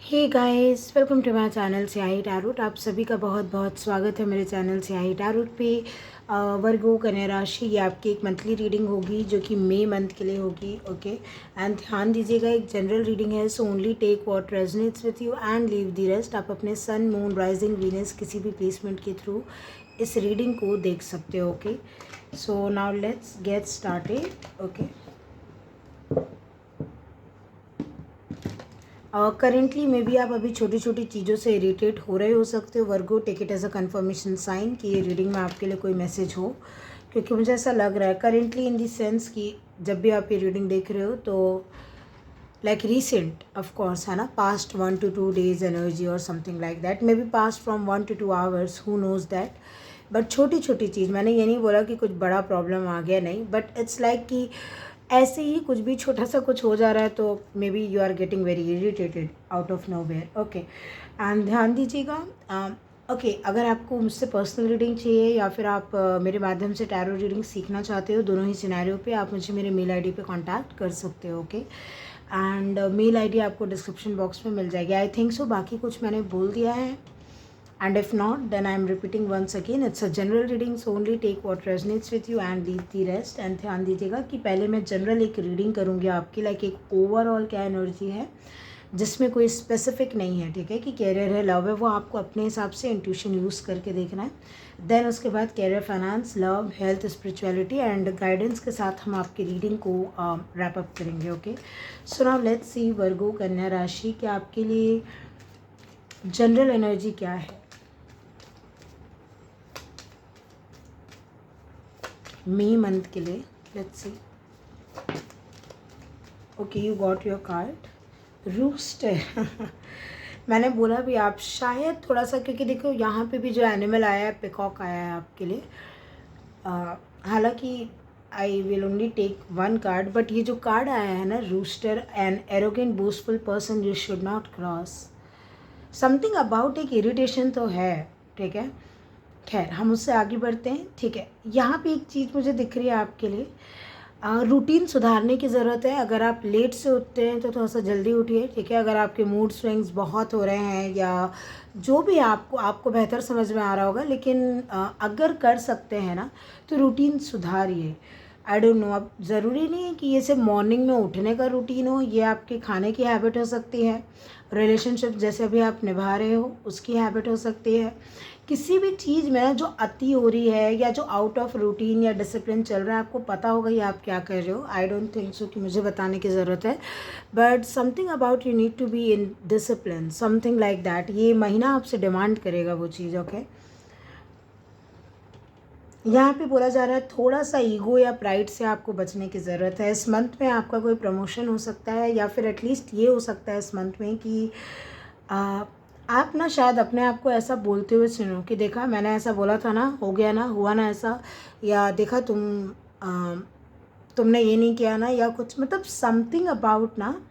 Hey guys, welcome to my channel Siyahi tarot. आप सभी का बहुत बहुत स्वागत है मेरे चैनल सियाही टैरोट पे। वर्गो कन्या राशि, ये आपकी एक मंथली रीडिंग होगी जो कि मई मंथ के लिए होगी। ओके, एंड ध्यान दीजिएगा, एक जनरल रीडिंग है, so only take what resonates with you and leave the rest. आप अपने सन, मून, राइजिंग, वीनस किसी भी प्लेसमेंट के थ्रू इस रीडिंग को देख सकते हो। Okay, so now let's get started. Okay, currently में भी आप अभी छोटी छोटी चीज़ों से इरिटेट हो रहे हो सकते हो virgo. Take it as a confirmation sign कि ये रीडिंग में आपके लिए कोई मैसेज हो, क्योंकि मुझे ऐसा लग रहा है करेंटली इन द सेंस कि जब भी आप ये रीडिंग देख रहे हो तो लाइक रीसेंट ऑफ कोर्स है ना, पास्ट 1 to 2 days एनर्जी और something like that, may be past from 1 to 2 hours, who nose that. But छोटी छोटी चीज़, मैंने ये नहीं बोला कि कुछ बड़ा प्रॉब्लम आ गया, नहीं, बट इट्स लाइक कि ऐसे ही कुछ भी छोटा सा कुछ हो जा रहा है तो maybe you are getting very irritated out of nowhere. Okay, and ध्यान दीजिएगा। ओके, अगर आपको मुझसे पर्सनल रीडिंग चाहिए या फिर आप मेरे माध्यम से टैरो रीडिंग सीखना चाहते हो, दोनों ही सिनेरियो पे आप मुझे मेरे मेल आईडी पे कांटेक्ट कर सकते हो। ओके, एंड मेल आईडी आपको डिस्क्रिप्शन बॉक्स में मिल जाएगी, आई थिंक सो। बाकी कुछ मैंने बोल दिया है, and if not, then I am repeating once again, it's a general reading, so only take what resonates with you and leave the rest। and ध्यान दीजिएगा कि पहले मैं जनरल एक रीडिंग करूँगी आपकी, लाइक एक ओवरऑल क्या एनर्जी है जिसमें कोई स्पेसिफिक नहीं है, ठीक है, कि कैरियर है, लव है, वो आपको अपने हिसाब से इंट्यूशन यूज़ करके देखना है। देन उसके बाद career, finance, love, health, spirituality and guidance के साथ हम आपकी रीडिंग को रैप अप करेंगे। Okay, so now let's see virgo कन्या राशि कि आपके लिए जनरल एनर्जी क्या है मई मंथ के लिए। Let's see. Okay, you got your card rooster. मैंने बोला भी आप शायद थोड़ा सा, क्योंकि देखो यहाँ पे भी जो एनिमल आया है, पिकॉक आया है आपके लिए। हालांकि I will only take one card, but ये जो कार्ड आया है ना, rooster, an arrogant boastful person you should not cross. Something about एक इरिटेशन तो है, ठीक है। खैर, हम उससे आगे बढ़ते हैं, ठीक है। यहाँ पे एक चीज़ मुझे दिख रही है आपके लिए, रूटीन सुधारने की ज़रूरत है। अगर आप लेट से उठते हैं तो थोड़ा सा जल्दी उठिए, ठीक है। अगर आपके मूड स्विंग्स बहुत हो रहे हैं या जो भी आपको बेहतर समझ में आ रहा होगा, लेकिन अगर कर सकते हैं ना तो रूटीन सुधारिए। आई डोंट नो, अब ज़रूरी नहीं है कि ये सिर्फ मॉर्निंग में उठने का रूटीन हो, ये आपके खाने की हैबिट हो सकती है, रिलेशनशिप जैसे अभी आप निभा रहे हो उसकी हैबिट हो सकती है। किसी भी चीज़ में जो अति हो रही है या जो आउट ऑफ रूटीन या डिसिप्लिन चल रहा है, आपको पता होगा ये आप क्या कर रहे हो। आई डोंट थिंक सो कि मुझे बताने की ज़रूरत है, but something about you need to be in discipline, something like that. ये महीना आपसे डिमांड करेगा वो चीज़। ओके, यहाँ पे बोला जा रहा है थोड़ा सा ईगो या प्राइड से आपको बचने की ज़रूरत है। इस मंथ में आपका कोई प्रमोशन हो सकता है, या फिर एटलीस्ट ये हो सकता है इस मंथ में कि आप ना शायद अपने आप को ऐसा बोलते हुए सुनो कि देखा मैंने ऐसा बोला था ना, हो गया ना, हुआ ना ऐसा, या देखा तुमने ये नहीं किया ना, या कुछ, मतलब समथिंग अबाउट ना,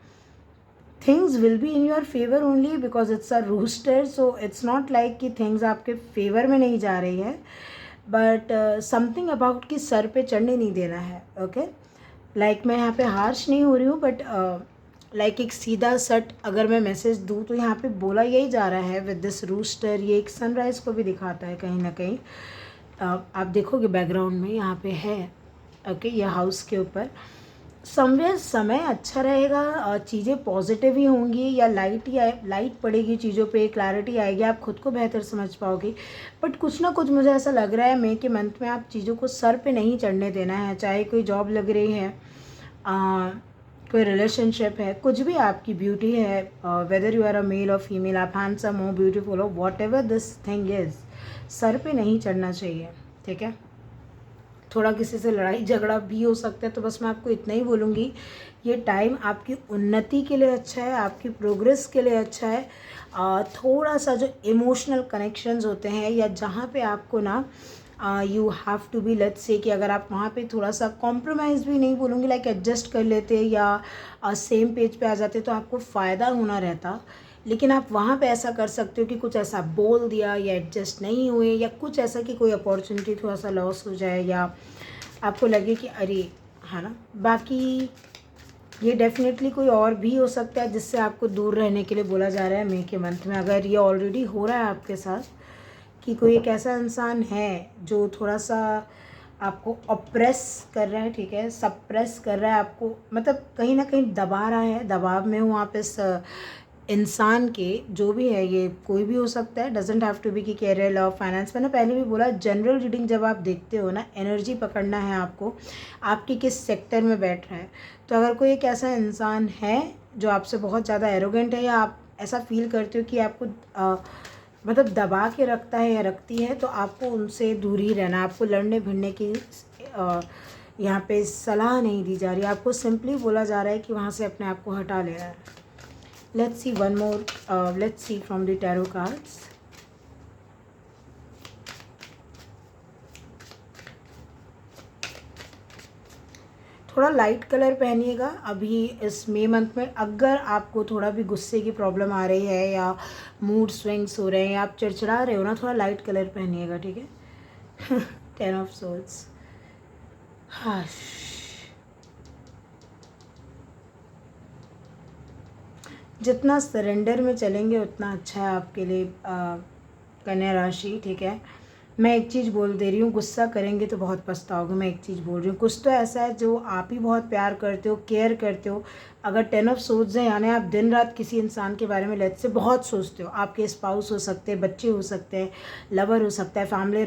things will be in your favour only because it's a rooster. So it's not like कि थिंग्स आपके फेवर में नहीं जा रही है, बट समथिंग अबाउट कि सर पे चढ़ने नहीं देना है। ओके, लाइक मैं यहाँ पे हार्श नहीं हो रही हूँ, बट लाइक एक सीधा सट अगर मैं मैसेज दूँ तो यहाँ पे बोला यही जा रहा है विद दिस रूस्टर। ये एक सनराइज़ को भी दिखाता है कहीं ना कहीं। आप देखोगे बैकग्राउंड में यहाँ पे है। ओके, ये हाउस के ऊपर समवेयर समय अच्छा रहेगा, चीज़ें पॉजिटिव ही होंगी, या लाइट पड़ेगी चीज़ों पे, क्लैरिटी आएगी, आप खुद को बेहतर समझ पाओगे। बट कुछ ना कुछ मुझे ऐसा लग रहा है मई के मंथ में आप चीज़ों को सर पे नहीं चढ़ने देना है। चाहे कोई जॉब लग रही है, कोई रिलेशनशिप है, कुछ भी, आपकी ब्यूटी है, whether you are a male और फीमेल, आप हैंडसम हो, ब्यूटीफुल हो, whatever this thing is, सर पे नहीं चढ़ना चाहिए, ठीक है। थोड़ा किसी से लड़ाई झगड़ा भी हो सकता है, तो बस मैं आपको इतना ही बोलूँगी, ये टाइम आपकी उन्नति के लिए अच्छा है, आपकी प्रोग्रेस के लिए अच्छा है। थोड़ा सा जो इमोशनल कनेक्शंस होते हैं, या जहाँ पे आपको ना you have to be, let's say कि अगर आप वहाँ पे थोड़ा सा कॉम्प्रोमाइज़ भी नहीं बोलूँगी, लाइक एडजस्ट कर लेते या सेम पेज पे आ जाते तो आपको फ़ायदा होना रहता। लेकिन आप वहाँ पे ऐसा कर सकते हो कि कुछ ऐसा बोल दिया या एडजस्ट नहीं हुए, या कुछ ऐसा कि कोई अपॉर्चुनिटी थोड़ा सा लॉस हो जाए, या आपको लगे कि अरे, है ना। बाकी ये डेफिनेटली कोई और भी हो सकता है जिससे आपको दूर रहने के लिए बोला जा रहा है मई के मंथ में। अगर ये ऑलरेडी हो रहा है आपके साथ कि कोई एक ऐसा इंसान है जो थोड़ा सा आपको ऑप्रेस कर रहा है, ठीक है, सप्रेस कर रहा है आपको, मतलब कहीं ना कहीं दबा रहा है, दबाव में हूँ आप इस इंसान के, जो भी है ये कोई भी हो सकता है, डजेंट हैव टू बी कि कैरियर, लव, फाइनेंस। मैंने पहले भी बोला जनरल रीडिंग जब आप देखते हो ना, एनर्जी पकड़ना है आपको, आपकी किस सेक्टर में बैठ रहा है। तो अगर कोई एक ऐसा इंसान है जो आपसे बहुत ज़्यादा एरोगेंट है, या आप ऐसा फील करते हो कि आपको मतलब दबा के रखता है या रखती है, तो आपको उनसे दूर ही रहना। आपको लड़ने भिड़ने की यहाँ पे सलाह नहीं दी जा रही, आपको सिंपली बोला जा रहा है कि वहाँ से अपने आप को हटा लेना है। Let's C one more, let's see from the tarot cards. थोड़ा लाइट कलर पहनिएगा अभी इस मई मंथ में। अगर आपको थोड़ा भी गुस्से की प्रॉब्लम आ रही है या मूड स्विंग्स हो रहे हैं या आप चिड़चिड़ा रहे हो ना, थोड़ा लाइट कलर पहनिएगा, ठीक है। 10 ऑफ सोर्ड्स। हाश, जितना सरेंडर में चलेंगे उतना अच्छा है आपके लिए कन्या राशि, ठीक है। मैं एक चीज़ बोल दे रही हूँ, गुस्सा करेंगे तो बहुत पछताओगे। मैं एक चीज़ बोल रही हूँ, कुछ तो ऐसा है जो आप ही बहुत प्यार करते हो, केयर करते हो। अगर 10 ऑफ सोर्ड्स है यानी आप दिन रात किसी इंसान के बारे में लेट्स से बहुत सोचते हो। आपके स्पाउस हो सकते हैं, बच्चे हो सकते हैं, लवर हो सकता है, family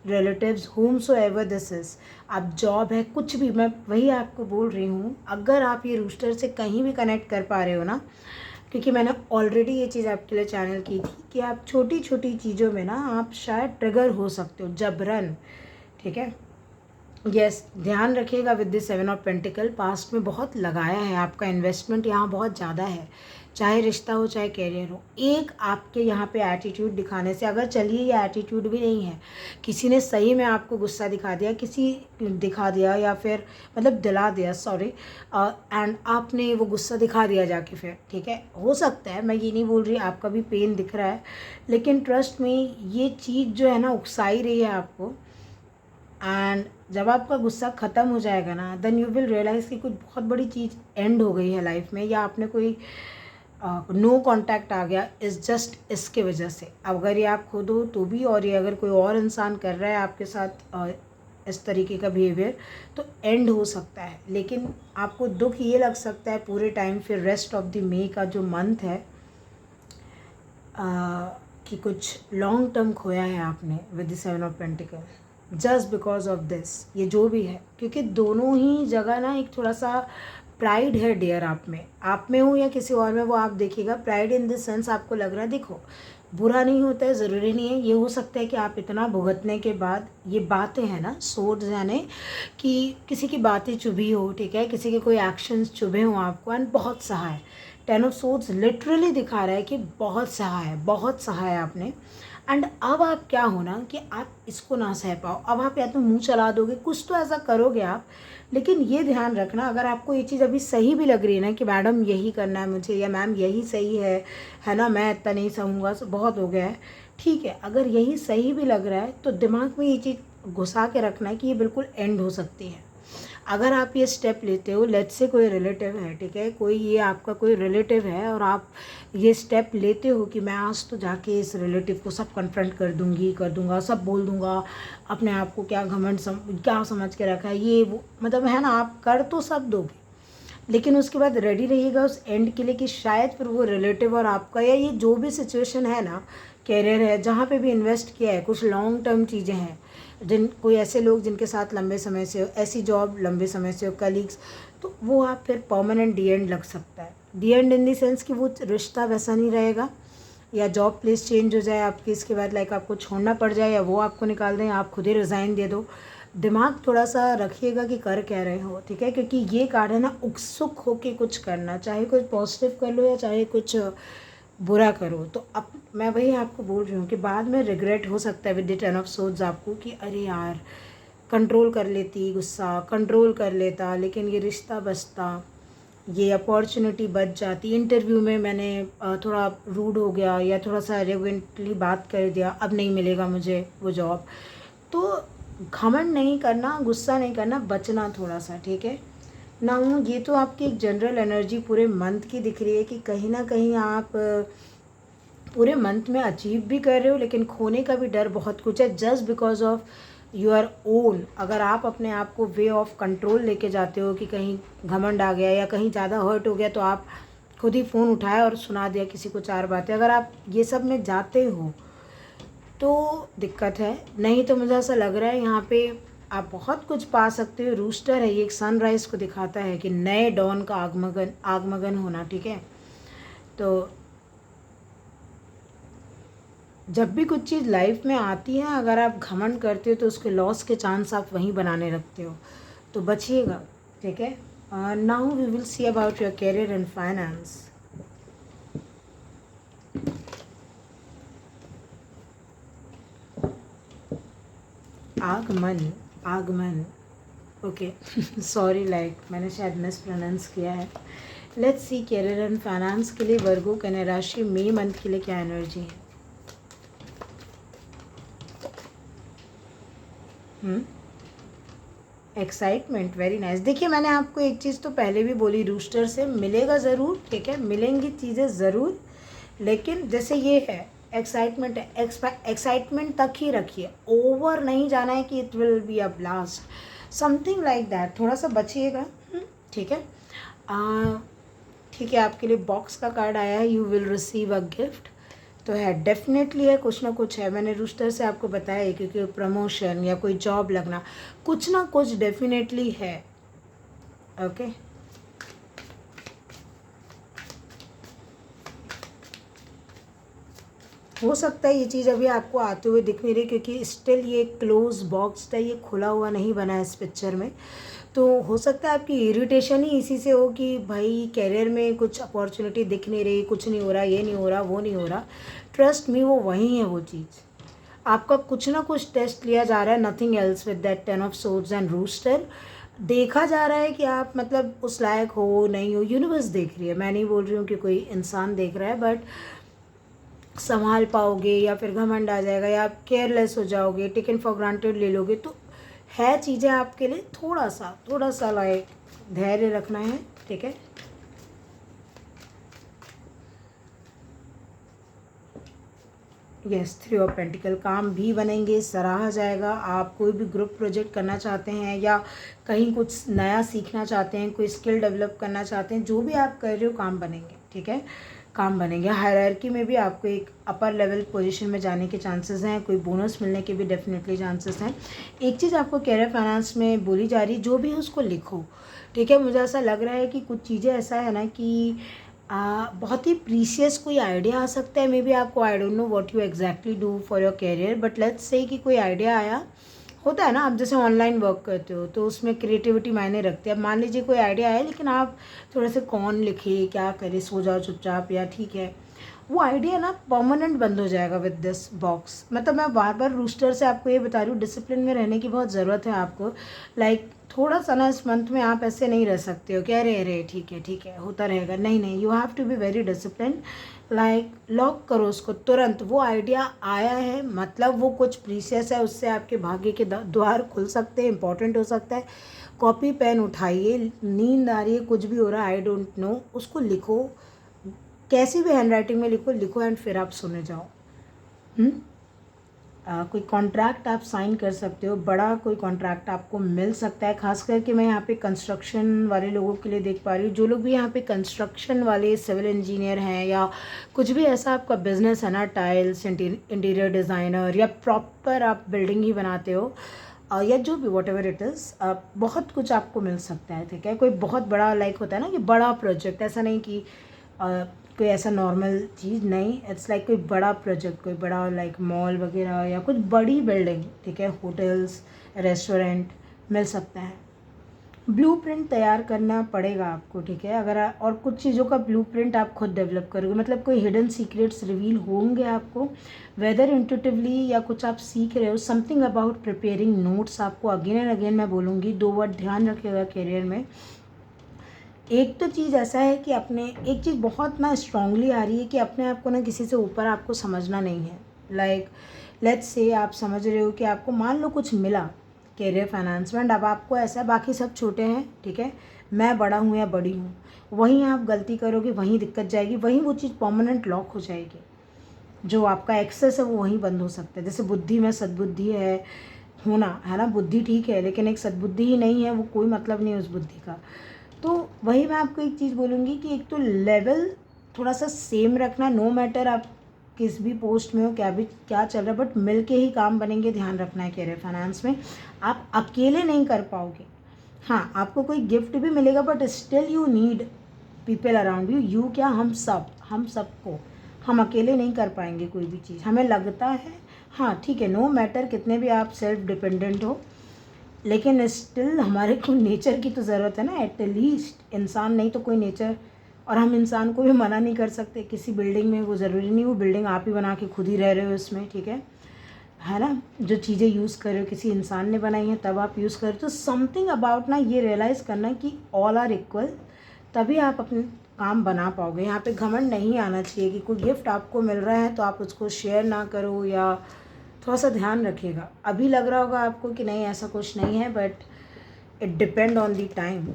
relatives, home so ever this is, आप जॉब है, कुछ भी। मैं वही आपको बोल रही हूँ, अगर आप ये रूस्टर से कहीं भी कनेक्ट कर पा रहे हो ना, क्योंकि मैंने ऑलरेडी ये चीज़ आपके लिए चैनल की थी कि आप छोटी छोटी चीज़ों में ना आप शायद ट्रिगर हो सकते हो जबरन, ठीक है। यस, ध्यान रखिएगा with the 7 of pentacle, past में बहुत लगाया है, आपका इन्वेस्टमेंट यहाँ बहुत ज़्यादा है, चाहे रिश्ता हो चाहे कैरियर हो। एक आपके यहाँ पे एटीट्यूड दिखाने से, अगर चलिए ये एटीट्यूड भी नहीं है, किसी ने सही में आपको गुस्सा दिखा दिया, दिखा दिया या फिर मतलब दिला दिया, सॉरी, एंड आपने वो गुस्सा दिखा दिया जाके फिर, ठीक है, हो सकता है, मैं ये नहीं बोल रही आपका भी पेन दिख रहा है, लेकिन ट्रस्ट में ये चीज़ जो है ना उकसाई रही है आपको। एंड जब आपका गुस्सा ख़त्म हो जाएगा ना, देन यू विल रियलाइज़ कि कुछ बहुत बड़ी चीज़ एंड हो गई है लाइफ में, या आपने कोई नो कांटेक्ट आ गया इज़ जस्ट इसके वजह से। अगर ये आप खुद हो तो भी, और ये अगर कोई और इंसान कर रहा है आपके साथ इस तरीके का बिहेवियर, तो एंड हो सकता है। लेकिन आपको दुख ये लग सकता है पूरे टाइम, फिर रेस्ट ऑफ द मई का जो मंथ है, कि कुछ लॉन्ग टर्म खोया है आपने with the 7 of pentacle, just because of this. ये जो भी है, क्योंकि दोनों ही जगह ना एक थोड़ा सा प्राइड है डियर, आप में हो या किसी और में, वो आप देखिएगा। प्राइड इन दिस सेंस आपको लग रहा है, देखो बुरा नहीं होता है, ज़रूरी नहीं है। ये हो सकता है कि आप इतना भुगतने के बाद, ये बातें हैं ना सोच जाने कि किसी की बातें चुभी हो, ठीक है, किसी के कोई एक्शंस चुभे हों आपको, एंड बहुत सहा है। 10 ऑफ सोर्ड्स लिटरली दिखा रहा है कि बहुत सहा है, बहुत सहा है आपने। एंड अब आप क्या हो ना कि आप इसको ना सह पाओ, अब आप या तो मुंह चला दोगे, कुछ तो ऐसा करोगे आप। लेकिन ये ध्यान रखना, अगर आपको ये चीज़ अभी सही भी लग रही है ना कि मैडम यही करना है मुझे, या मैम यही सही है ना, मैं इतना नहीं सहूँगा, बहुत हो गया है, ठीक है, अगर यही सही भी लग रहा है तो दिमाग में ये चीज़ घुसा के रखना है कि ये बिल्कुल एंड हो सकती है। अगर आप ये स्टेप लेते हो, लेट्स से कोई रिलेटिव है, ठीक है, कोई ये आपका कोई रिलेटिव है, और आप ये स्टेप लेते हो कि मैं आज तो जाके इस रिलेटिव को सब कन्फ्रंट कर दूंगा, सब बोल दूंगा, अपने आप को क्या घमंड क्या समझ के रखा है, ये वो, मतलब है ना, आप कर तो सब दोगे, लेकिन उसके बाद रेडी रहिएगा उस एंड के लिए कि शायद फिर वो रिलेटिव और आपका, या ये जो भी सिचुएशन है ना, कैरियर है, जहाँ पे भी इन्वेस्ट किया है, कुछ लॉन्ग टर्म चीज़ें हैं, कोई ऐसे लोग जिनके साथ लंबे समय से हो, ऐसी जॉब लंबे समय से हो, कलीग्स, तो वो आप फिर परमानेंट डी एंड लग सकता है। D and in the sense कि वो रिश्ता वैसा नहीं रहेगा, या जॉब प्लेस चेंज हो जाए आपकी, इसके बाद लाइक आपको छोड़ना पड़ जाए, या वो आपको निकाल दें, आप खुद ही रिज़ाइन दे दो। दिमाग थोड़ा सा रखिएगा कि कर क्या रहे हो, ठीक है, क्योंकि ये कार्ड है ना उत्सुक होके कुछ करना, चाहे कुछ पॉजिटिव कर लो या चाहे कुछ बुरा करो। तो अब मैं वही आपको बोल रही हूँ कि बाद में रिग्रेट हो सकता है विद द 10 ऑफ सोर्ड्स आपको, कि अरे यार कंट्रोल कर लेती, गुस्सा कंट्रोल कर लेता, लेकिन ये रिश्ता बचता, ये अपॉर्चुनिटी बच जाती, इंटरव्यू में मैंने थोड़ा रूड हो गया या थोड़ा सा एरोगेंटली बात कर दिया, अब नहीं मिलेगा मुझे वो जॉब। तो घमंड नहीं करना, गुस्सा नहीं करना, बचना थोड़ा सा, ठीक है। ना ये तो आपकी एक जनरल एनर्जी पूरे मंथ की दिख रही है कि कहीं ना कहीं आप पूरे मंथ में अचीव भी कर रहे हो, लेकिन खोने का भी डर बहुत कुछ है, just because of your own. अगर आप अपने आप को वे ऑफ कंट्रोल लेके जाते हो कि कहीं घमंड आ गया या कहीं ज़्यादा हर्ट हो गया तो आप खुद ही फ़ोन उठाया और सुना दिया किसी को 4 बातें, अगर आप ये सब में जाते हो तो दिक्कत है। नहीं तो मुझे ऐसा लग रहा है यहाँ पे आप बहुत कुछ पा सकते हो। रूस्टर है ये, एक सनराइज़ को दिखाता है कि नए डॉन का आगमन होना, ठीक है। तो जब भी कुछ चीज़ लाइफ में आती है, अगर आप घमंड करते हो तो उसके लॉस के चांस आप वहीं बनाने रखते हो, तो बचिएगा, ठीक है। Now we will see about your career and finance. आगमन ओके सॉरी, लाइक मैंने शायद मिस प्रोनाउंस किया है। Let's see career and finance के लिए वर्गो कन्या राशि मई मंथ के लिए क्या एनर्जी है। Excitement, very nice. देखिए मैंने आपको एक चीज़ तो पहले भी बोली, रूस्टर से मिलेगा ज़रूर, ठीक है, मिलेंगी चीज़ें ज़रूर, लेकिन जैसे ये है एक्साइटमेंट है, एक्साइटमेंट तक ही रखिए, ओवर नहीं जाना है कि it will be a blast, something like that, थोड़ा सा बचिएगा, ठीक है। ठीक है, आपके लिए बॉक्स का कार्ड आया है, you will receive a gift, तो है डेफिनेटली है, कुछ ना कुछ है। मैंने रूस्टर से आपको बताया है क्योंकि प्रमोशन या कोई जॉब लगना, कुछ ना कुछ डेफिनेटली है, ओके। हो सकता है ये चीज़ अभी आपको आते हुए दिख नहीं रही क्योंकि स्टिल ये क्लोज बॉक्स है, ये खुला हुआ नहीं बना है इस पिक्चर में। तो हो सकता है आपकी इरिटेशन ही इसी से हो कि भाई कैरियर में कुछ अपॉर्चुनिटी दिख नहीं रही, कुछ नहीं हो रहा, ये नहीं हो रहा, वो नहीं हो रहा। ट्रस्ट मी, वो वही है वो चीज़। आपका कुछ ना कुछ टेस्ट लिया जा रहा है, nothing else with that 10 of swords and rooster. देखा जा रहा है कि आप मतलब उस लायक हो नहीं हो, यूनिवर्स देख रही है, मैं नहीं बोल रही हूँ कि कोई इंसान देख रहा है, बट संभाल पाओगे या फिर घमंड आ जाएगा या आप केयरलेस हो जाओगे, टेकन फॉर ग्रांटेड ले लोगे, तो है चीज़ें आपके लिए थोड़ा सा लाइक धैर्य रखना है, ठीक है। यस, 3 ऑफ पेंटिकल, काम भी बनेंगे, सराहा जाएगा। आप कोई भी ग्रुप प्रोजेक्ट करना चाहते हैं या कहीं कुछ नया सीखना चाहते हैं, कोई स्किल डेवलप करना चाहते हैं, जो भी आप कर रहे हो काम बनेंगे, ठीक है, काम बनेंगे। हायरार्की में भी आपको एक अपर लेवल पोजीशन में जाने के चांसेस हैं, कोई बोनस मिलने के भी डेफिनेटली चांसेस हैं। एक चीज़ आपको करियर फाइनेंस में बोली जा रही, जो भी है उसको लिखो, ठीक है। मुझे ऐसा लग रहा है कि कुछ चीज़ें ऐसा है ना कि बहुत ही प्रीशियस कोई आइडिया आ सकता है, मे बी आपको, I don't know what you exactly do for your career, but let's say कि कोई आइडिया आया, होता है ना, आप जैसे ऑनलाइन वर्क करते हो तो उसमें क्रिएटिविटी मायने रखते हैं। अब मान लीजिए कोई आइडिया आया लेकिन आप थोड़े से कौन लिखे, क्या करे, सो जाओ चुपचाप, या ठीक है, वो आइडिया ना परमानेंट बंद हो जाएगा विद दिस बॉक्स। मतलब मैं बार बार रूस्टर से आपको ये बता रही हूँ, डिसिप्लिन में रहने की बहुत ज़रूरत है आपको। लाइक थोड़ा सा ना इस मंथ में आप ऐसे नहीं रह सकते हो कि अरे अरे ठीक है होता रहेगा, नहीं, you have to be very discipline. Like lock करो उसको तुरंत, वो आइडिया आया है मतलब वो कुछ प्रीशियस है, उससे आपके भाग्य के द्वार खुल सकते हैं, इंपॉर्टेंट हो सकता है। कॉपी पेन उठाइए, नींद आ रही है, कुछ भी हो रहा है, आई डोंट नो, उसको लिखो, कैसी भी हैंडराइटिंग में लिखो एंड फिर आप सुने जाओ। कोई कॉन्ट्रैक्ट आप साइन कर सकते हो, बड़ा कोई कॉन्ट्रैक्ट आपको मिल सकता है। खास करके मैं यहाँ पे कंस्ट्रक्शन वाले लोगों के लिए देख पा रही हूँ, जो लोग भी यहाँ पे कंस्ट्रक्शन वाले सिविल इंजीनियर हैं या कुछ भी ऐसा आपका बिजनेस है ना, टाइल्स, इंटीरियर डिज़ाइनर या प्रॉपर आप बिल्डिंग ही बनाते हो, या जो भी वॉट एवर इट इज़, बहुत कुछ आपको मिल सकता है, ठीक है। कोई बहुत बड़ा लाइक होता है ना कि बड़ा प्रोजेक्ट, ऐसा नहीं कि कोई ऐसा नॉर्मल चीज़ नहीं, इट्स लाइक कोई बड़ा प्रोजेक्ट, कोई बड़ा लाइक मॉल वगैरह या कुछ बड़ी बिल्डिंग, ठीक है, होटल्स, रेस्टोरेंट मिल सकता है। ब्लूप्रिंट तैयार करना पड़ेगा आपको, ठीक है। अगर और कुछ चीज़ों का ब्लूप्रिंट आप खुद डेवलप करोगे, मतलब कोई हिडन सीक्रेट्स रिवील होंगे आपको, वेदर इंट्यूटिवली या कुछ आप सीख रहे हो, समथिंग अबाउट प्रिपेयरिंग नोट्स। आपको अगेन एंड अगेन मैं बोलूँगी, 2 वर्ड ध्यान रखिएगा करियर में। एक तो चीज़ ऐसा है कि अपने, एक चीज़ बहुत ना स्ट्रांगली आ रही है कि अपने आप को ना किसी से ऊपर आपको समझना नहीं है। लाइक लेट्स से आप समझ रहे हो कि आपको मान लो कुछ मिला कैरियर फाइनेंस में, अब आपको ऐसा, बाकी सब छोटे हैं, ठीक है, मैं बड़ा हूँ या बड़ी हूँ, वहीं आप गलती करोगे, वहीं दिक्कत जाएगी, वहीं वो चीज़ परमानेंट लॉक हो जाएगी। जो आपका एक्सेस है वो वहीं बंद हो सकता है। जैसे बुद्धि में सद्बुद्धि है होना, है ना, बुद्धि ठीक है लेकिन एक सद्बुद्धि ही नहीं है, वो कोई मतलब नहीं है उस बुद्धि का। तो वही मैं आपको एक चीज़ बोलूँगी कि एक तो लेवल थोड़ा सा सेम रखना, नो मैटर आप किस भी पोस्ट में हो, क्या चल रहा है, बट मिल के ही काम बनेंगे, ध्यान रखना है कैरियर फाइनेंस में। आप अकेले नहीं कर पाओगे। हाँ, आपको कोई गिफ्ट भी मिलेगा but still you need people around you क्या, हम सबको, हम अकेले नहीं कर पाएंगे कोई भी चीज़। हमें लगता है हाँ ठीक है, नो मैटर कितने भी आप सेल्फ डिपेंडेंट हो, लेकिन स्टिल हमारे को नेचर की तो ज़रूरत है ना, एटलीस्ट इंसान नहीं तो कोई नेचर। और हम इंसान को भी मना नहीं कर सकते किसी बिल्डिंग में, वो ज़रूरी नहीं वो बिल्डिंग आप ही बना के खुद ही रह रहे हो उसमें, ठीक है ना। जो चीज़ें यूज़ कर रहे हो किसी इंसान ने बनाई हैं तब आप यूज़ कर रहे हो। तो समथिंग अबाउट ना ये रियलाइज़ करना कि ऑल आर इक्वल, तभी आप अपने काम बना पाओगे। यहाँ पे घमंड नहीं आना चाहिए कि कोई गिफ्ट आपको मिल रहा है तो आप उसको शेयर ना करो, या थोड़ा सा ध्यान रखिएगा। अभी लग रहा होगा आपको कि नहीं ऐसा कुछ नहीं है, but it depend on the time.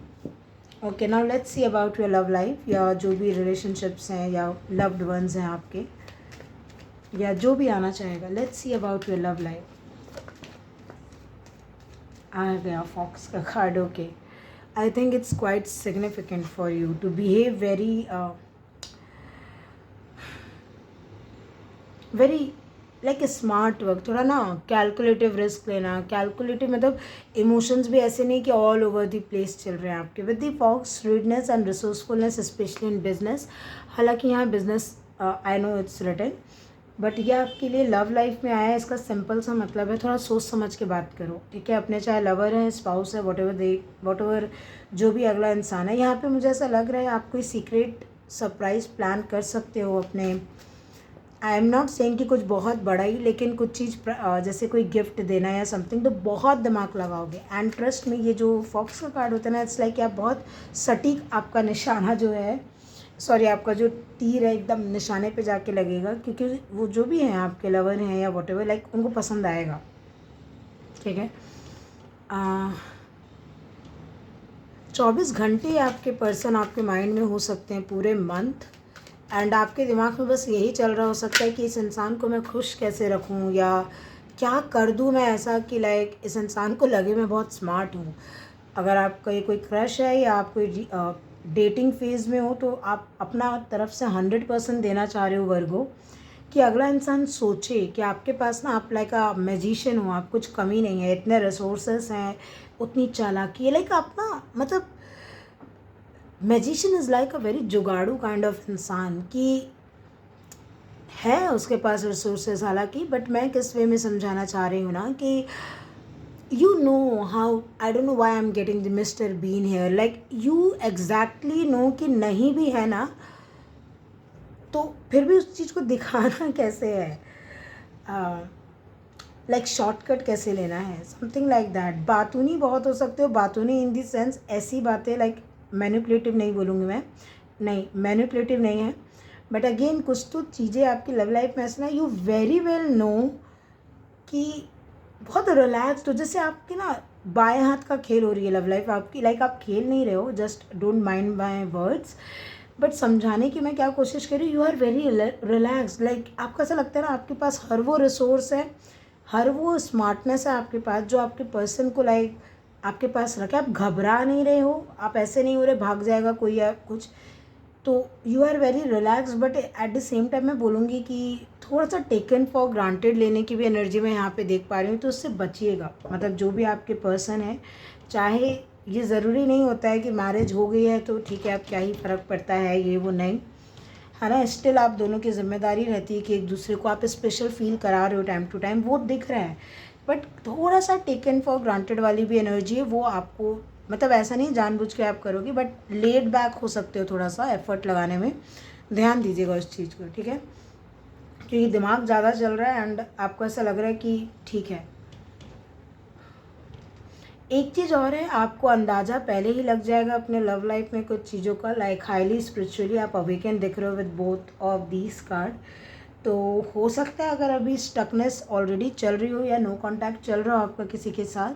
Okay, now let's see about your love life, या जो भी रिलेशनशिप्स हैं या लव्ड वंस हैं आपके, या जो भी आना चाहेगा। Let's see about your love life. आ गया फॉक्स का card. Okay, I think it's quite significant for you to behave very like smart work, थोड़ा ना कैलकुलेटिव रिस्क लेना। कैलकुलेटिव मतलब इमोशंस भी ऐसे नहीं कि ऑल ओवर द प्लेस चल रहे हैं आपके। With the fox, shrewdness and resourcefulness specially in business. हालांकि यहाँ business I know it's written, but ये आपके लिए लव लाइफ में आया है। इसका सिंपल सा मतलब है थोड़ा सोच समझ के बात करो, ठीक है। अपने चाहे लवर है, स्पाउस है, वट एवर जो भी अगला इंसान है। यहाँ पे मुझे ऐसा लग रहा है आप कोई सीक्रेट सरप्राइज प्लान कर सकते हो अपने। आई एम नॉट सेइंग कि कुछ बहुत बड़ा ही, लेकिन कुछ चीज़ जैसे कोई गिफ्ट देना या समथिंग, तो बहुत दिमाग लगाओगे। एंड ट्रस्ट में, ये जो फॉक्स का कार्ड होता है ना, इट्स लाइक आप बहुत सटीक, आपका निशाना जो है, सॉरी आपका जो तीर है एकदम निशाने पे जाके लगेगा, क्योंकि वो जो भी हैं आपके लवर हैं या वट एवर, लाइक उनको पसंद आएगा, ठीक है। 24 घंटे आपके पर्सन आपके माइंड में हो सकते हैं पूरे मंथ, एंड आपके दिमाग में बस यही चल रहा हो सकता है कि इस इंसान को मैं खुश कैसे रखूं, या क्या कर दूं मैं ऐसा कि लाइक इस इंसान को लगे मैं बहुत स्मार्ट हूं। अगर आपका ये कोई क्रश है या आप कोई डेटिंग फेज़ में हो, तो आप अपना तरफ से 100% देना चाह रहे हो वर्गो, कि अगला इंसान सोचे कि आपके पास ना, आप लाइक अ मैजिशियन हो, आप कुछ कमी नहीं है, इतने रिसोर्सेस हैं, उतनी चालाकी है, लाइक आप ना, मतलब magician is like a very जुगाड़ू काइंड ऑफ इंसान, कि है उसके पास रिसोर्सेज हालांकि, बट मैं किस वे में समझाना चाह रही हूँ ना कि you know how, I don't know why I'm getting the Mr. Bean here, like you exactly know कि नहीं भी है ना, तो फिर भी उस चीज़ को दिखाना कैसे है, लाइक शॉर्टकट कैसे लेना है, समथिंग लाइक दैट। बातूनी बहुत हो सकते हो, बातूनी इन दी सेंस ऐसी बातें, लाइक मैनिपुलेटिव नहीं बोलूँगी मैं, नहीं मैनिपुलेटिव नहीं है, बट अगेन कुछ तो चीज़ें आपकी लव लाइफ में ऐसा ना, यू वेरी वेल नो कि बहुत रिलैक्स्ड हो, जैसे आपकी ना बाएं हाथ का खेल हो रही है लव लाइफ आपकी, लाइक आप खेल नहीं रहे हो, just don't mind my words, but समझाने की मैं क्या कोशिश कर रही हूँ, you are very relaxed, like आपको ऐसा लगता है ना आपके पास हर वो रिसोर्स है, हर वो स्मार्टनेस है आपके पास, जो आपके पर्सन को लाइक आपके पास रखे। आप घबरा नहीं रहे हो, आप ऐसे नहीं हो रहे भाग जाएगा कोई या कुछ, तो you are very relax, but at the same time मैं बोलूँगी कि थोड़ा सा टेकन फॉर ग्रांटेड लेने की भी एनर्जी मैं यहाँ पे देख पा रही हूँ, तो उससे बचिएगा। मतलब जो भी आपके पर्सन है, चाहे ये ज़रूरी नहीं होता है कि मैरिज हो गई है तो ठीक है, अब क्या ही फ़र्क पड़ता है, ये वो नहीं, है ना। स्टिल आप दोनों की जिम्मेदारी रहती है कि एक दूसरे को आप स्पेशल फील करा रहे हो टाइम टू टाइम, वो दिख रहा है, बट थोड़ा सा टेकन फॉर ग्रांटेड वाली भी एनर्जी है, वो आपको, मतलब ऐसा नहीं जानबूझ के आप करोगे, बट लेड बैक हो सकते हो थोड़ा सा एफर्ट लगाने में, ध्यान दीजिएगा उस चीज़ को, ठीक है। क्योंकि दिमाग ज़्यादा चल रहा है एंड आपको ऐसा लग रहा है कि ठीक है। एक चीज़ और है, आपको अंदाज़ा पहले ही लग जाएगा अपने लव लाइफ में कुछ चीज़ों का, लाइक हाईली स्पिरिचुअली आप अवेकन दिख रहे हो with both of these card. तो हो सकता है अगर अभी स्टकनेस ऑलरेडी चल रही हो या नो कांटेक्ट चल रहा हो आपका किसी के साथ,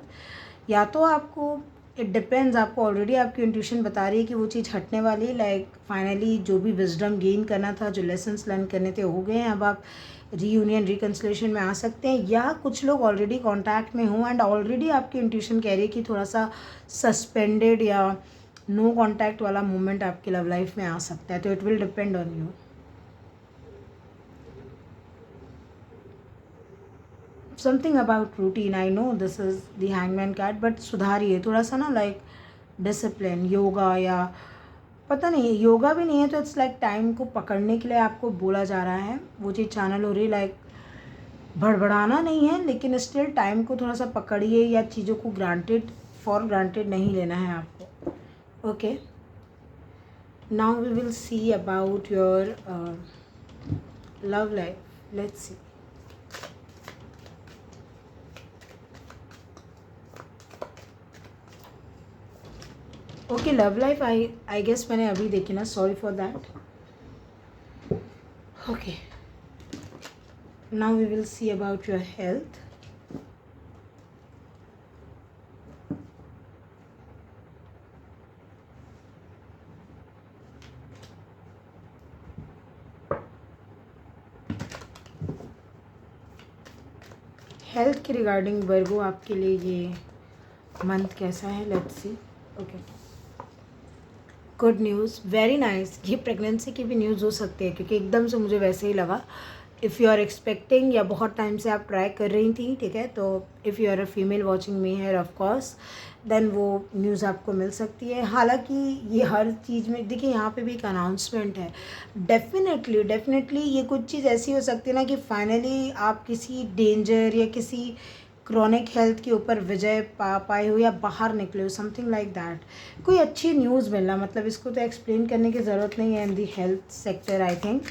या तो आपको इट डिपेंड्स, आपको ऑलरेडी आपकी इंट्यूशन बता रही है कि वो चीज़ हटने वाली है। लाइक फाइनली जो भी विजडम गेन करना था, जो लेसन्स लर्न करने थे, हो गए हैं। अब आप रीयूनियन रिकन्सिलेशन में आ सकते हैं, या कुछ लोग ऑलरेडी कॉन्टैक्ट में हों एंड ऑलरेडी आपकी इंट्यूशन कह रही है कि थोड़ा सा सस्पेंडेड या नो कॉन्टैक्ट वाला मोमेंट आपकी लव लाइफ में आ सकता है। तो it will depend on you. Something about routine, I know this is the hangman card, but सुधारिए थोड़ा सा ना, लाइक डिसिप्लिन, योगा, या पता नहीं योगा भी नहीं है तो इट्स लाइक टाइम को पकड़ने के लिए आपको बोला जा रहा है, वो चीज़ चैनल हो रही। लाइक भड़बड़ाना नहीं है, लेकिन स्टिल टाइम को थोड़ा सा पकड़िए, या चीज़ों को फॉर ग्रांटेड नहीं लेना है आपको। Okay, now we will see about your love life. Let's see. Okay, love life I guess मैंने अभी देखी ना, sorry for that. Okay, now we will see about your health. Health के रिगार्डिंग वर्गो आपके लिए ये मंथ कैसा है, let's see. Okay, good news, very nice. ये प्रेगनेंसी की भी न्यूज़ हो सकती है, क्योंकि एकदम से मुझे वैसे ही लगा। इफ़ यू आर एक्सपेक्टिंग, या बहुत टाइम से आप ट्राई कर रही थी, ठीक है, तो if you are a female watching me here of course, then वो न्यूज़ आपको मिल सकती है। हालांकि ये हर चीज़ में देखिए, यहाँ पे भी एक अनाउंसमेंट है। डेफिनेटली ये कुछ चीज़ ऐसी हो सकती है ना कि फाइनली आप किसी डेंजर या किसी क्रॉनिक हेल्थ के ऊपर विजय पा पाए हो, या बाहर निकले हो, समथिंग लाइक दैट। कोई अच्छी न्यूज़ मिलना, मतलब इसको तो एक्सप्लेन करने की ज़रूरत नहीं है in the health sector, I think,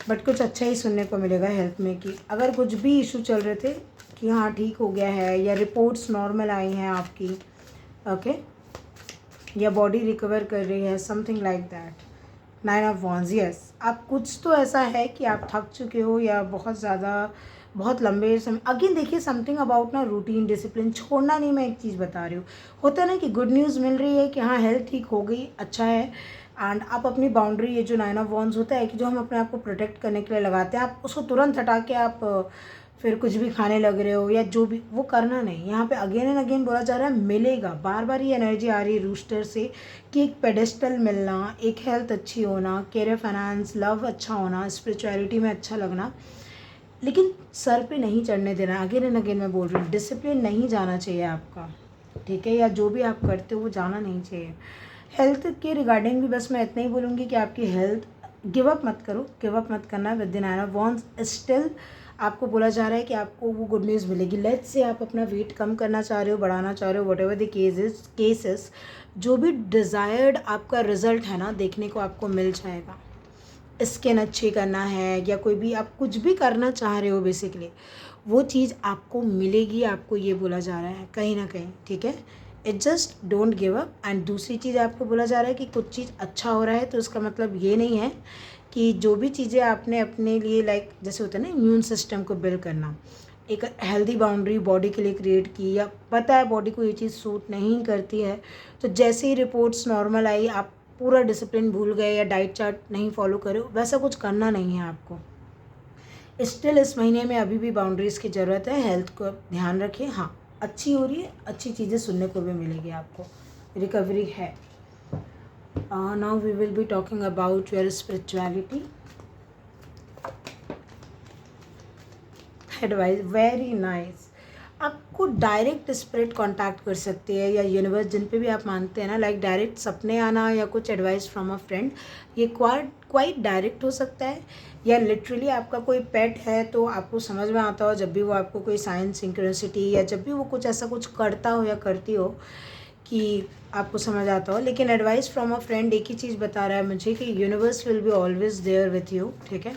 but कुछ अच्छा ही सुनने को मिलेगा हेल्थ में, कि अगर कुछ भी इशू चल रहे थे कि हाँ ठीक हो गया है, या रिपोर्ट्स नॉर्मल आई हैं आपकी, ओके, या बॉडी रिकवर कर रही है, something like that. 9 of wands, yes, आप कुछ तो ऐसा है कि आप थक चुके हो, या बहुत लंबे समय। अगेन देखिए, समथिंग अबाउट ना रूटीन, डिसिप्लिन छोड़ना नहीं। मैं एक चीज़ बता रही हूँ, होता है ना कि गुड न्यूज़ मिल रही है कि हाँ हेल्थ ठीक हो गई, अच्छा है, एंड आप अपनी बाउंड्री, ये जो 9 ऑफ वॉन्ड्स होता है कि जो हम अपने आप को प्रोटेक्ट करने के लिए लगाते हैं, आप उसको तुरंत हटा के आप फिर कुछ भी खाने लग रहे हो, या जो भी, वो करना नहीं। यहाँ पे अगेन एंड अगेन बोला जा रहा है, मिलेगा। बार बार ये एनर्जी आ रही है रूस्टर से कि एक पेडेस्टल मिलना, एक हेल्थ अच्छी होना, कैरियर, फाइनेंस, लव अच्छा होना, स्पिरिचुअलिटी में अच्छा लगना, लेकिन सर पे नहीं चढ़ने देना। अगेन एंड अगेन मैं बोल रही हूँ, डिसिप्लिन नहीं जाना चाहिए आपका, ठीक है, या जो भी आप करते हो वो जाना नहीं चाहिए। हेल्थ के रिगार्डिंग भी बस मैं इतना ही बोलूँगी कि आपकी हेल्थ, गिव अप मत करो, गिव अप मत करना with the 9 of wands. Still आपको बोला जा रहा है कि आपको वो गुड न्यूज़ मिलेगी। लेट्स से आप अपना वेट कम करना चाह रहे हो, बढ़ाना चाह रहे हो, वट एवर द केसेस, जो भी डिज़ायर्ड आपका रिजल्ट है ना, देखने को आपको मिल जाएगा। स्किन अच्छी करना है, या कोई भी आप कुछ भी करना चाह रहे हो, बेसिकली वो चीज़ आपको मिलेगी, आपको ये बोला जा रहा है कहीं ना कहीं, ठीक है। It just don't give up. And दूसरी चीज़ आपको बोला जा रहा है कि कुछ चीज़ अच्छा हो रहा है, तो इसका मतलब ये नहीं है कि जो भी चीज़ें आपने अपने लिए, लाइक जैसे होता है ना इम्यून सिस्टम को बिल्ड करना, एक हेल्दी बाउंड्री बॉडी के लिए क्रिएट की, या पता है बॉडी को ये चीज़ सूट नहीं करती है, तो जैसे ही रिपोर्ट्स नॉर्मल आई, आप पूरा डिसिप्लिन भूल गए, या डाइट चार्ट नहीं फॉलो करे, वैसा कुछ करना नहीं है आपको। स्टिल इस महीने में अभी भी बाउंड्रीज़ की ज़रूरत है, हेल्थ को ध्यान रखिए। हाँ, अच्छी हो रही है, अच्छी चीज़ें सुनने को भी मिलेगी आपको, रिकवरी है। Now we will be talking about your spirituality advice, very nice. आपको डायरेक्ट स्पिरिट कांटेक्ट कर सकती है, या यूनिवर्स, जिन पे भी आप मानते हैं ना, लाइक डायरेक्ट सपने आना, या कुछ एडवाइस फ्रॉम अ फ्रेंड, ये क्वाइट डायरेक्ट हो सकता है। या लिटरली आपका कोई पेट है, तो आपको समझ में आता हो जब भी वो आपको कोई साइन सिंक्रोनिसिटी, या जब भी वो कुछ ऐसा कुछ करता हो या करती हो, कि आपको समझ आता हो। लेकिन एडवाइस फ्रॉम अ फ्रेंड एक ही चीज़ बता रहा है मुझे, कि universe will be always there with you, ठीक है।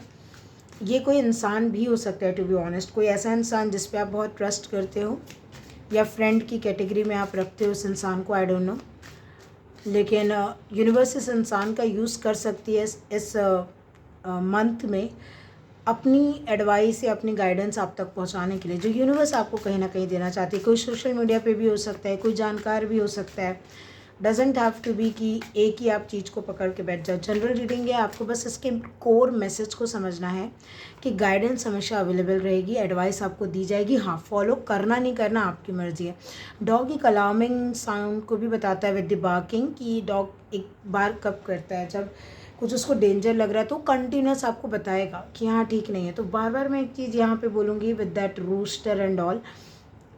ये कोई इंसान भी हो सकता है, टू बी ऑनेस्ट, कोई ऐसा इंसान जिस पे आप बहुत ट्रस्ट करते हो, या फ्रेंड की कैटेगरी में आप रखते हो उस इंसान को, आई डोंट नो, लेकिन यूनिवर्स इस इंसान का यूज़ कर सकती है इस मंथ में अपनी एडवाइस या अपनी गाइडेंस आप तक पहुंचाने के लिए, जो यूनिवर्स आपको कहीं ना कहीं देना चाहती है। कोई सोशल मीडिया पे भी हो सकता है, कोई जानकार भी हो सकता है, डजेंट हैव टू बी कि एक ही आप चीज़ को पकड़ के बैठ जाओ। जनरल रीडिंग है, आपको बस इसके कोर मैसेज को समझना है कि गाइडेंस हमेशा अवेलेबल रहेगी, एडवाइस आपको दी जाएगी। हाँ, फॉलो करना नहीं करना आपकी मर्ज़ी है। डॉग एक अलार्मिंग साउंड को भी बताता है विद द बार्किंग, कि डॉग एक बार कब करता है, जब कुछ उसको डेंजर लग रहा है तो कंटिन्यूस आपको बताएगा कि हाँ ठीक नहीं है। तो बार बार मैं एक चीज़ यहाँ पे बोलूँगी, with that rooster and all,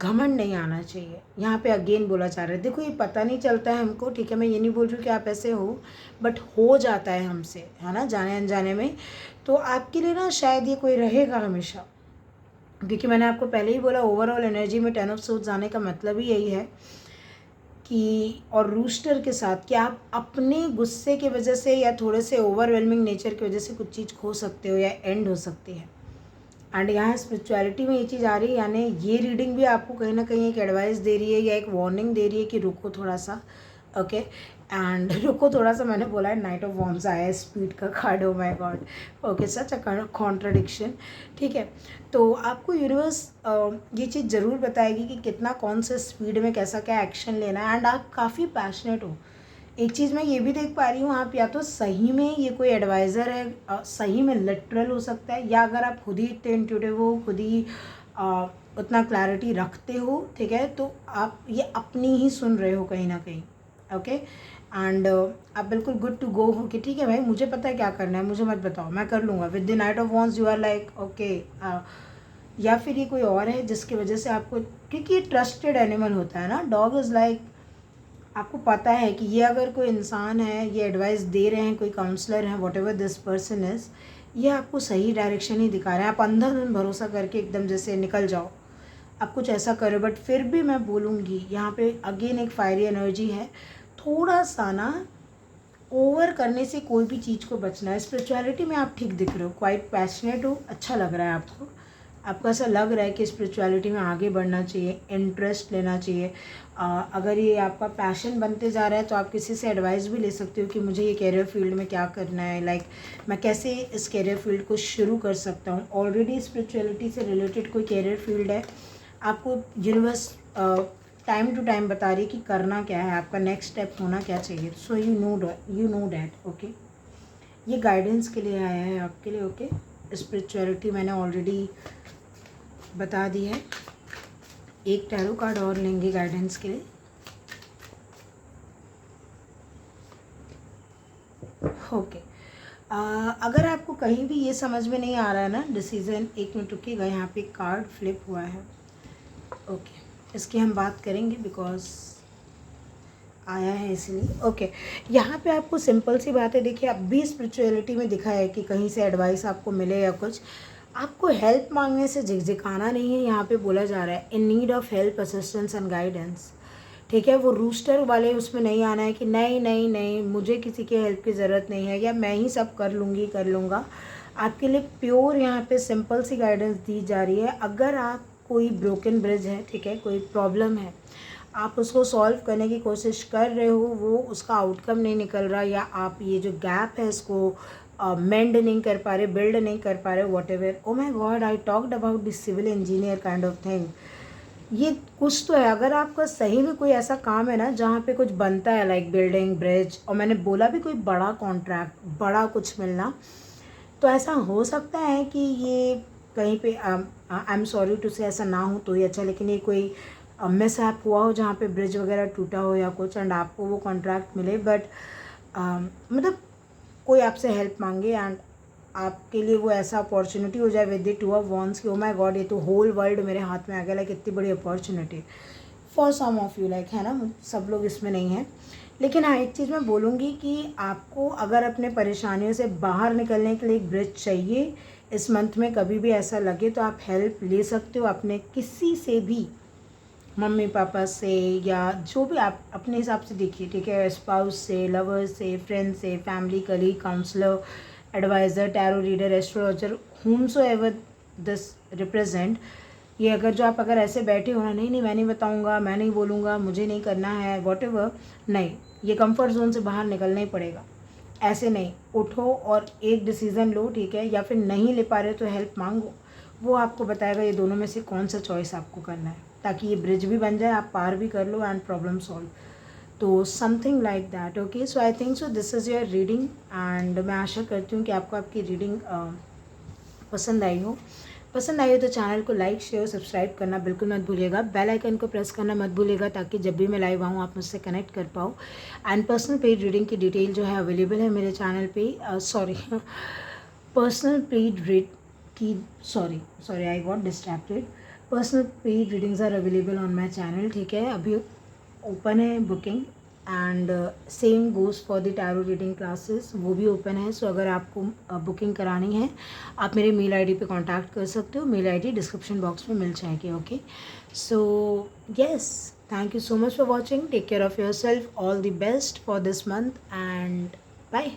घमंड नहीं आना चाहिए। यहाँ पे अगेन बोला जा रहा है, देखो ये पता नहीं चलता है हमको, ठीक है, मैं ये नहीं बोल रही हूँ कि आप ऐसे हो, बट हो जाता है हमसे, है ना, जाने अनजाने में। तो आपके लिए ना शायद ये कोई रहेगा हमेशा, क्योंकि मैंने आपको पहले ही बोला ओवरऑल एनर्जी में 10 ऑफ सोर्ड्स आने का मतलब ही यही है कि, और रूस्टर के साथ, कि आप अपने गुस्से की वजह से या थोड़े से ओवरवेलमिंग नेचर की वजह से कुछ चीज़ खो सकते हो या एंड हो सकती है। एंड यहाँ स्पिरिचुअलिटी में ये चीज़ आ रही है, यानी ये रीडिंग भी आपको कहीं ना कहीं एक एडवाइस दे रही है या एक वार्निंग दे रही है कि रुको थोड़ा सा, ओके। एंड रुको थोड़ा सा, मैंने बोला है, नाइट ऑफ वॉन्ड्स आया है, स्पीड का card, oh my God, okay, such a contradiction, ठीक है। तो आपको यूनिवर्स ये चीज़ ज़रूर बताएगी कि कितना, कौन से स्पीड में कैसा क्या एक्शन लेना है। एंड आप काफ़ी पैशनेट हो। एक चीज़ मैं ये भी देख पा रही हूँ, आप या तो सही में ये कोई एडवाइज़र है, सही में लिटरल हो सकता है, या अगर आप खुद ही इतने इंट्यूटिव हो, खुद ही उतना क्लैरिटी रखते हो, ठीक है, तो आप ये अपनी ही सुन रहे हो कहीं ना कहीं, ओके। एंड आप बिल्कुल गुड टू गो हो कि ठीक है भाई, मुझे पता है क्या करना है, मुझे मत बताओ, मैं कर लूँगा। With the knight of wands you are like okay. या फिर ये कोई और है जिसकी वजह से आपको, क्योंकि ये ट्रस्टेड एनिमल होता है ना, डॉग इज़ लाइक, आपको पता है कि ये अगर कोई इंसान है, ये एडवाइस दे रहे हैं, कोई काउंसलर है, what ever this person is, ये आपको सही डायरेक्शन ही दिखा रहे हैं। आप अंधाधुंध भरोसा करके एकदम जैसे निकल जाओ, आप कुछ ऐसा करो। बट फिर भी मैं बोलूँगी यहाँ पे अगेन एक फायरी एनर्जी है, थोड़ा सा ना ओवर करने से कोई भी चीज़ को बचना है। स्पिरिचुअलिटी में आप ठीक दिख रहे हो, क्वाइट पैशनेट हो, अच्छा लग रहा है आपको, आपको ऐसा लग रहा है कि स्पिरिचुअलिटी में आगे बढ़ना चाहिए, इंटरेस्ट लेना चाहिए। अगर ये आपका पैशन बनते जा रहा है तो आप किसी से एडवाइस भी ले सकते हो कि मुझे ये कैरियर फील्ड में क्या करना है, लाइक मैं कैसे इस कैरियर फील्ड को शुरू कर सकता हूँ। ऑलरेडी स्पिरिचुअलिटी से रिलेटेड कोई कैरियर फील्ड है, आपको यूनिवर्स टाइम टू टाइम बता रही है कि करना क्या है, आपका नेक्स्ट स्टेप होना क्या चाहिए। So you know that, okay. ये गाइडेंस के लिए आया है आपके लिए, ओके। स्पिरिचुअलिटी मैंने ऑलरेडी बता दी है। एक टैरो कार्ड और लेंगे गाइडेंस के लिए, ओके। अगर आपको कहीं भी ये समझ में नहीं आ रहा है ना डिसीजन, एक मिनट रुकिएगा, यहाँ पे कार्ड फ्लिप हुआ है, ओके, इसकी हम बात करेंगे बिकॉज आया है इसलिए, ओके। यहाँ पे आपको सिंपल सी बात है, देखिए अब भी स्पिरिचुअलिटी में दिखा है कि कहीं से एडवाइस आपको मिले या कुछ, आपको हेल्प मांगने से झिकझिकाना नहीं है। यहाँ पे बोला जा रहा है in need of help, assistance and guidance, ठीक है। वो रूस्टर वाले उसमें नहीं आना है कि नहीं नहीं नहीं मुझे किसी की हेल्प की ज़रूरत नहीं है, या मैं ही सब कर लूँगी कर लूँगा। आपके लिए प्योर यहाँ पे सिंपल सी गाइडेंस दी जा रही है। अगर आप कोई ब्रोकन ब्रिज है, ठीक है, कोई प्रॉब्लम है, आप उसको सॉल्व करने की कोशिश कर रहे हो, वो उसका आउटकम नहीं निकल रहा, या आप ये जो गैप है इसको मेंड नहीं कर पा रहे, बिल्ड नहीं कर पा रहे, whatever. Oh my God, I talked about this civil engineer kind of thing. ये कुछ तो है। अगर आपका सही में कोई ऐसा काम है ना जहाँ पे कुछ बनता है, लाइक बिल्डिंग, ब्रिज, और मैंने बोला भी कोई बड़ा कॉन्ट्रैक्ट, बड़ा कुछ मिलना, तो ऐसा हो सकता है कि ये कहीं पे आई एम सॉरी टू से ऐसा ना हो तो ही अच्छा, लेकिन ये कोई मिसहैप हुआ हो जहाँ पे ब्रिज वगैरह टूटा हो या कुछ, एंड आपको वो कॉन्ट्रैक्ट मिले, बट मतलब कोई आपसे हेल्प मांगे एंड आपके लिए वो ऐसा अपॉर्चुनिटी हो जाए विद द 2 ऑफ वॉन्ड्स कि ओ माय गॉड, ये तो होल वर्ल्ड मेरे हाथ में आ गया, लाइक इतनी बड़ी opportunity for some of you, like, है ना, सब लोग इसमें नहीं हैं। लेकिन हाँ, एक चीज़ मैं बोलूँगी कि आपको अगर अपने परेशानियों से बाहर निकलने के लिए एक ब्रिज चाहिए, इस मंथ में कभी भी ऐसा लगे तो आप हेल्प ले सकते हो अपने किसी से भी, मम्मी पापा से, या जो भी आप अपने हिसाब से देखिए, ठीक है, स्पाउस से, लवर्स से, फ्रेंड से, family, colleague, counsellor, adviser, tarot reader, astrologer, whomsoever ever this represent. ये अगर जो आप अगर ऐसे बैठे हो ना, नहीं नहीं मैं नहीं बताऊँगा, मैं नहीं बोलूँगा, मुझे नहीं करना है, वॉट एवर, नहीं, ये कंफर्ट जोन से बाहर निकलना ही पड़ेगा। ऐसे नहीं, उठो और एक डिसीज़न लो, ठीक है, या फिर नहीं ले पा रहे हो तो हेल्प मांगो। वो आपको बताएगा ये दोनों में से कौन सा चॉइस आपको करना है, ताकि ये ब्रिज भी बन जाए, आप पार भी कर लो एंड प्रॉब्लम सॉल्व। तो something like that. Okay, so I think so this is your reading and मैं आशा करती हूँ कि आपको आपकी रीडिंग पसंद आई हो। पसंद आई हो तो चैनल को लाइक शेयर सब्सक्राइब करना बिल्कुल मत भूलिएगा, बेल आइकन को प्रेस करना मत भूलिएगा, ताकि जब भी मैं लाइव आऊँ आप मुझसे कनेक्ट कर पाओ। एंड पर्सनल पेड रीडिंग की डिटेल जो है अवेलेबल है मेरे चैनल पे, सॉरी पर्सनल पेड रीड की, sorry I got distracted. Personal paid readings are available on my channel, ठीक है, अभी ओपन है booking. And same goes for the tarot reading classes, वो भी ओपन है। सो अगर आपको बुकिंग करानी है आप मेरे मेल आईडी पे कांटेक्ट कर सकते हो, मेल आईडी डिस्क्रिप्शन बॉक्स में मिल जाएगी। Okay, so yes, thank you so much for watching, take care of yourself, all the best for this month and bye.